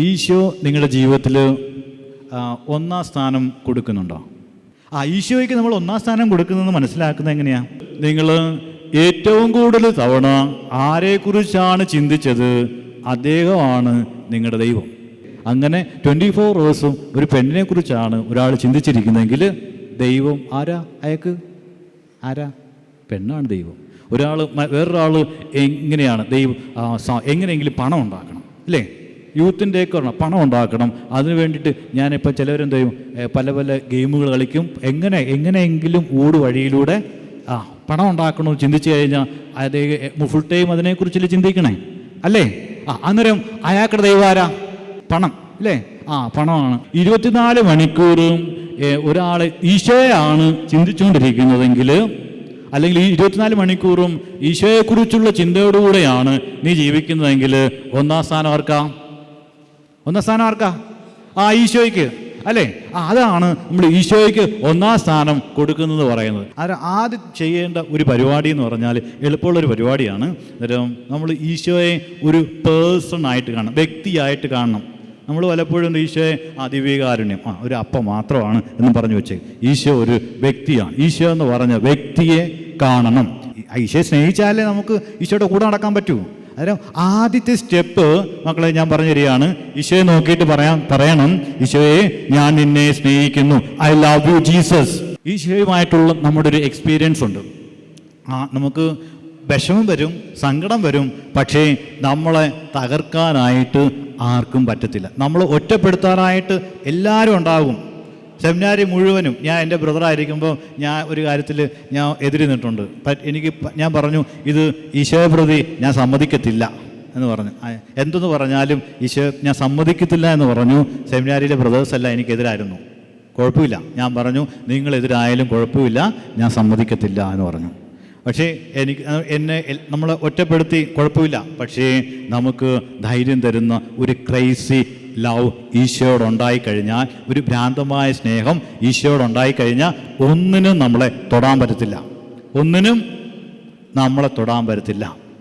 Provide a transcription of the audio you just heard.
ഈശോ നിങ്ങളുടെ ജീവിതത്തിൽ ഒന്നാം സ്ഥാനം കൊടുക്കുന്നുണ്ടോ? ഈശോയ്ക്ക് നമ്മൾ ഒന്നാം സ്ഥാനം കൊടുക്കുന്നതെന്ന് മനസ്സിലാക്കുന്നത് എങ്ങനെയാണ്? നിങ്ങൾ ഏറ്റവും കൂടുതൽ തവണ ആരെക്കുറിച്ചാണ് ചിന്തിച്ചത്, അദ്ദേഹമാണ് നിങ്ങളുടെ ദൈവം. അങ്ങനെ 24 hours ഒരു പെണ്ണിനെ കുറിച്ചാണ് ഒരാൾ ചിന്തിച്ചിരിക്കുന്നതെങ്കിൽ ദൈവം ആരാ? അയാൾക്ക് ആരാ? പെണ്ണാണ് ദൈവം. വേറൊരാൾ എങ്ങനെയാണ് ദൈവം എങ്ങനെയെങ്കിലും പണം ഉണ്ടാക്കണം, അല്ലേ? യൂത്തിൻ്റെയൊക്കെ പണം ഉണ്ടാക്കണം. അതിന് വേണ്ടിയിട്ട് ഞാനിപ്പോൾ ചിലവരെന്ത് ചെയ്യും, പല പല ഗെയിമുകൾ കളിക്കും. എങ്ങനെയെങ്കിലും വഴിയിലൂടെ പണം ഉണ്ടാക്കണമെന്ന് ചിന്തിച്ചു കഴിഞ്ഞാൽ അത് ഫുൾ ടൈം അതിനെക്കുറിച്ചല്ലേ ചിന്തിക്കണേ, അല്ലേ? അന്നേരം അയാളുടെ ദൈവം ആരാ? പണം, അല്ലേ? പണമാണ്. 24 മണിക്കൂറും ഒരാൾ ഈശോയാണ് ചിന്തിച്ചുകൊണ്ടിരിക്കുന്നതെങ്കിൽ, അല്ലെങ്കിൽ ഈ 24 മണിക്കൂറും ഈശോയെക്കുറിച്ചുള്ള ചിന്തയോടുകൂടെയാണ് നീ ജീവിക്കുന്നതെങ്കിൽ ഒന്നാം സ്ഥാനം ആർക്കാ? ഈശോയ്ക്ക്, അല്ലേ? അതാണ് നമ്മൾ ഈശോയ്ക്ക് ഒന്നാം സ്ഥാനം കൊടുക്കുന്നത് പറയുന്നത്. ആദ്യം ചെയ്യേണ്ട ഒരു പരിപാടി എന്ന് പറഞ്ഞാൽ എളുപ്പമുള്ളൊരു പരിപാടിയാണ്. നമ്മൾ ഈശോയെ ഒരു പേഴ്സണായിട്ട് കാണണം, വ്യക്തിയായിട്ട് കാണണം. നമ്മൾ പലപ്പോഴും ഈശോയെ ദിവ്യകാരുണ്യം ഒരു അപ്പം മാത്രമാണ് എന്ന് പറഞ്ഞു വെച്ചേ. ഈശോ ഒരു വ്യക്തിയാണ്. ഈശോ എന്ന് പറഞ്ഞ വ്യക്തിയെ കാണണം. ഈശോയെ സ്നേഹിച്ചാലേ നമുക്ക് ഈശോയുടെ കൂടെ നടക്കാൻ പറ്റൂ. അന്നേരം ആദ്യത്തെ സ്റ്റെപ്പ് മക്കളെ ഞാൻ പറഞ്ഞു തരികയാണ്. ഈശോയെ നോക്കിയിട്ട് പറയണം, ഈശോയെ ഞാൻ നിന്നെ സ്നേഹിക്കുന്നു, ഐ ലവ് യു ജീസസ്. ഈശോയുമായിട്ടുള്ള നമ്മുടെ ഒരു എക്സ്പീരിയൻസ് ഉണ്ട്. നമുക്ക് വിഷമം വരും, സങ്കടം വരും, പക്ഷേ നമ്മളെ തകർക്കാനായിട്ട് ആർക്കും പറ്റത്തില്ല. നമ്മൾ ഒറ്റപ്പെടുത്താനായിട്ട് എല്ലാവരും ഉണ്ടാകും. സെമിനാരി മുഴുവനും ഞാൻ എൻ്റെ ബ്രദറായിരിക്കുമ്പോൾ ഞാൻ ഒരു കാര്യത്തിൽ ഞാൻ എതിരി നിന്നിട്ടുണ്ട്. ഞാൻ പറഞ്ഞു, ഇത് ഈശോയെ പ്രതി ഞാൻ സമ്മതിക്കത്തില്ല എന്ന് പറഞ്ഞു. എന്തെന്ന് പറഞ്ഞാലും ഈശോ ഞാൻ സമ്മതിക്കത്തില്ല എന്ന് പറഞ്ഞു. സെമിനാരിയിലെ ബ്രദേഴ്സെല്ലാം എനിക്കെതിരായിരുന്നു. കുഴപ്പമില്ല, ഞാൻ പറഞ്ഞു നിങ്ങളെതിരായാലും കുഴപ്പമില്ല, ഞാൻ സമ്മതിക്കത്തില്ല എന്ന് പറഞ്ഞു. പക്ഷേ എന്നെ നമ്മളെ ഒറ്റപ്പെടുത്തി കുഴപ്പമില്ല, പക്ഷേ നമുക്ക് ധൈര്യം തരുന്ന ഒരു ക്രൈസി ലവ് ഈശോയോടുണ്ടായിക്കഴിഞ്ഞാൽ, ഒരു ഭ്രാന്തമായ സ്നേഹം ഈശോയോടുണ്ടായിക്കഴിഞ്ഞാൽ ഒന്നിനും നമ്മളെ തൊടാൻ പറ്റത്തില്ല.